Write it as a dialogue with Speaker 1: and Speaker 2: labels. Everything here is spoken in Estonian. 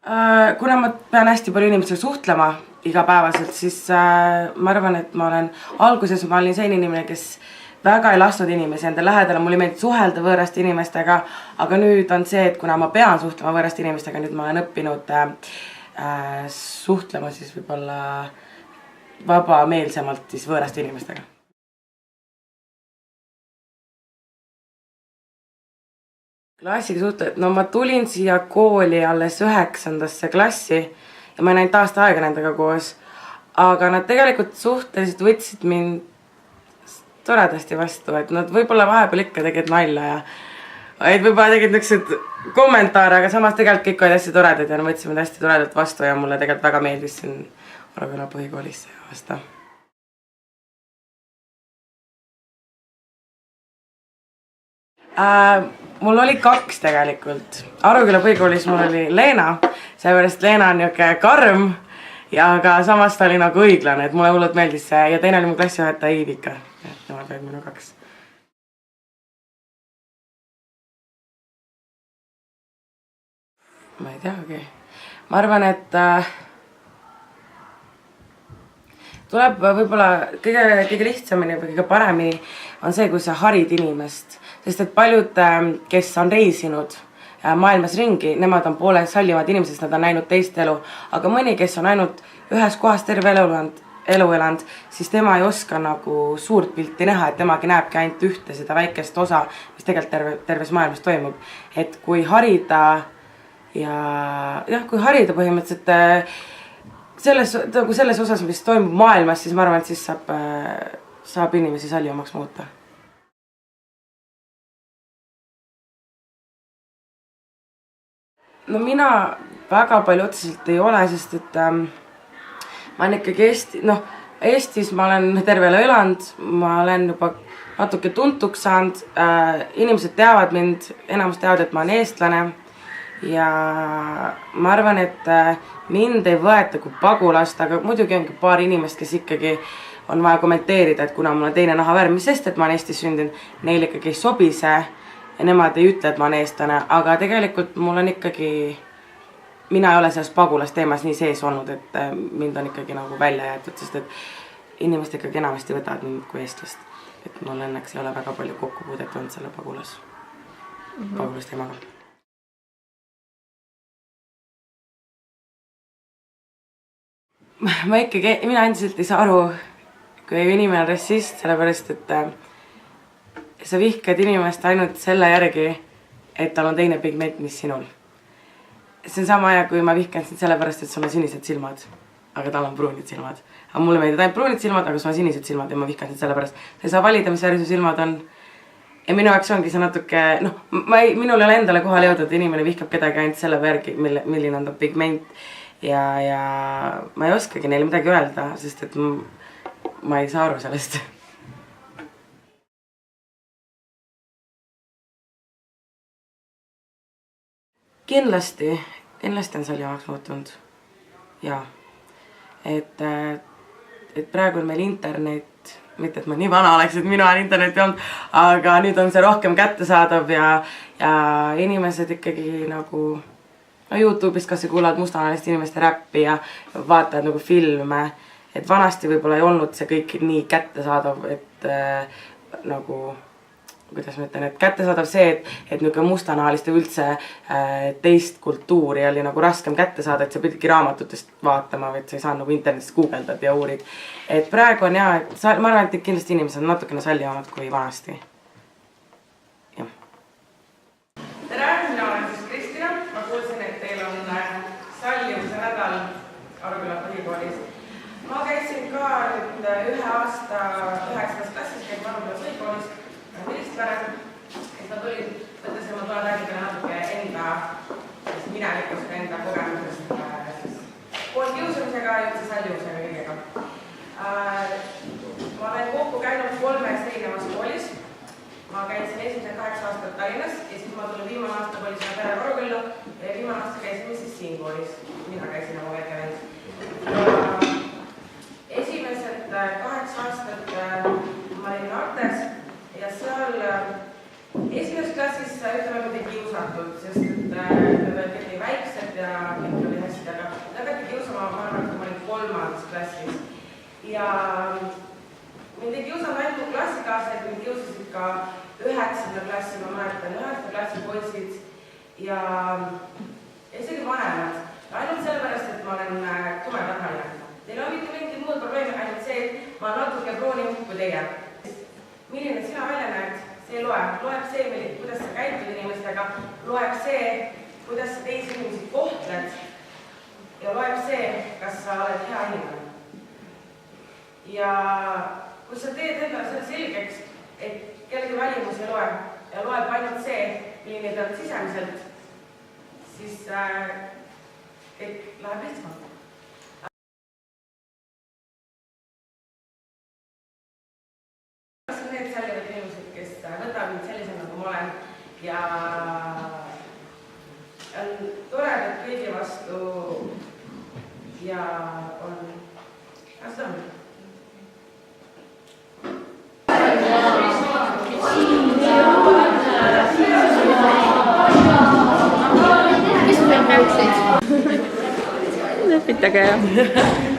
Speaker 1: Kuna ma pean hästi palju inimestega suhtlema igapäevaselt, siis ma arvan, et ma olin selline inimene, kes väga ei lasknud inimesi enda lähedale, mulle meeldib suhelda võõraste inimestega, aga nüüd on see, et kuna ma pean suhtlema võõraste inimestega, nüüd ma olen õppinud suhtlema siis võib-olla vabameelsemalt siis võõraste inimestega. Klassiga suhtled, no ma tulin siia kooli alles 9. klassi ja ma ei näinud aasta aega nendega koos, aga nad tegelikult suhteliselt võtsid mind toredasti vastu, et nad võib-olla vahepeal ikka tegid nalja ja võib-olla tegid niisugused kommentaare, aga samas tegelikult kõik olid hästi toredad ja nad võtsid mind hästi toredalt vastu ja mulle tegelikult väga meeldis siin Aruküla põhikoolis see aasta. Mul oli 2 tegelikult. Aruküla põhikoolis mul oli Leena, seepärast Leena on niuke karm ja aga samas ta oli nagu õiglane, et mulle hullult meeldis see ja teine oli mu klassijuhataja Iivika, et nemad olid minu 2. Ma ei teagi. Ma arvan, et tuleb võib-olla kõige lihtsamini või kõige paremini on see, kui sa harid inimest. Sest et paljud, kes on reisinud maailmas ringi, nemad on poole sallivad inimesed, nad on näinud teist elu. Aga mõni, kes on ainult ühes kohas terve elu elanud, siis tema ei oska nagu suurt pilti näha, et temagi näebki ainult ühte seda väikest osa, mis tegelikult terves maailmas toimub. Et kui harida kui harida põhimõtteliselt selles osas, mis toimub maailmas, siis ma arvan, et siis saab inimesi sallivamaks muuta. No mina väga palju otseselt ei ole, sest et ma olen ikkagi Eestis ma olen terve elu elanud, ma olen juba natuke tuntuks saanud, inimesed teavad mind, enamus teavad, et ma olen eestlane ja ma arvan, et mind ei võeta kui pagulast, aga muidugi ongi paar inimest, kes ikkagi on vaja kommenteerida, et kuna mul on teine nahavärv, mis sest, et ma olen Eestis sündinud, neil ikkagi ei sobi see ja nemad ei ütle, et ma olen eestlane, aga tegelikult mul on ikkagi, mina ei ole selles pagulasteemas nii sees olnud, et mind on ikkagi nagu välja jäetud, sest et inimesed ikkagi enamasti võtavad mind kui eestlast. Et mul õnneks ei ole väga palju kokkupuudet olnud selle pagulasteemaga. Mina endiselt ei saa aru, kui inimene on rassist, sellepärast, et sa vihkad inimest ainult selle järgi, et tal on teine pigment, mis sinul. See on sama aja, kui ma vihkan sind sellepärast, et sul on sinised silmad, aga tal on pruunid silmad. Aga mulle meeldib ainult pruunid silmad, aga sul on sinised silmad ja ma vihkan sind sellepärast. Sa ei saa valida, mis värvi su silmad on. Ja minu jaoks ongi see natuke, minul ei ole endale kohale jõudnud, et inimene vihkab kedagi ainult selle järgi, milline on ta pigment. Ja ma ei oskagi neile midagi öelda, sest et ma ei saa aru sellest. Kindlasti on sallivamaks muutunud. Jaa. Et praegu on meil internet, mitte et ma nii vana oleks, et minu ajal internet ei olnud, aga nüüd on see rohkem kättesaadav ja inimesed ikkagi nagu YouTube'is kas kuulavad mustanahaliste inimeste räppi ja vaatavad nagu filme, et vanasti võib-olla ei olnud see kõik nii kättesaadav, et nagu kuidas ma ütlen, et kättesaadav see, et mustanahaliste üldse teist kultuuri oli nagu raskem kätte saada, et sa pididki raamatutest vaatama või et sa ei saa nagu internetist guugeldad ja uurid. Et praegu on ma arvan, et kindlasti inimesed on natukene sallivamad kui vanasti. Tere, mina olen siis Kristina. Ma kuulsin, et teil on sallivuse nädal Aruküla põhikoolis. Ma käisin ka nüüd 1 aasta 9. klassis, käin Aruküla põhikoolis. Vilistväärem, et ma tulin, mõtlesin, et ma tulen rääkida natuke enda minevikust, enda kogemusest koolkiusamisega ja üldse sallivusega kõigega. Ma olen kokku käinud 3 erinevas koolis. Ma käisin esimesed 8 aastat Tallinnas ja siis ma tulin viimane aasta koolis pere Arukülla ja viimane aasta käisime siis siin koolis. Mina käisin oma väike vend. Esimesed 8 aastat ma olin Artes. Ja seal esimeses klassis ütleme mitte kiusatud, sest et need olid kõik nii väiksed ja kõik oli ja mind ei kiusanud ainult mu klassikaaslased, mind kiusasid ka 9. klassi, ma mäletan, 9. klassi poisid ja isegi vanemad. Ainult sellepärast, et ma olen tumedahaline. Teil on mitte mingit muud probleemi, ainult see, et ma natuke proonin kui teie. Milline sina välja näed, see loeb. Loeb see, kuidas sa käitud inimestega, loeb see, kuidas sa teisi inimesi kohtled ja loeb see, kas sa oled hea inimene. Ja kui sa teed endale selle selgeks, et kellegi välimus ei loe ja loeb ainult see, milline peab sisemiselt, siis kõik läheb lihtsamalt. Need sellised inimesed, kes võtavad mind sellisena, nagu ma olen ja on toredad kõigi vastu ja on seda on.
Speaker 2: Lepitage jah.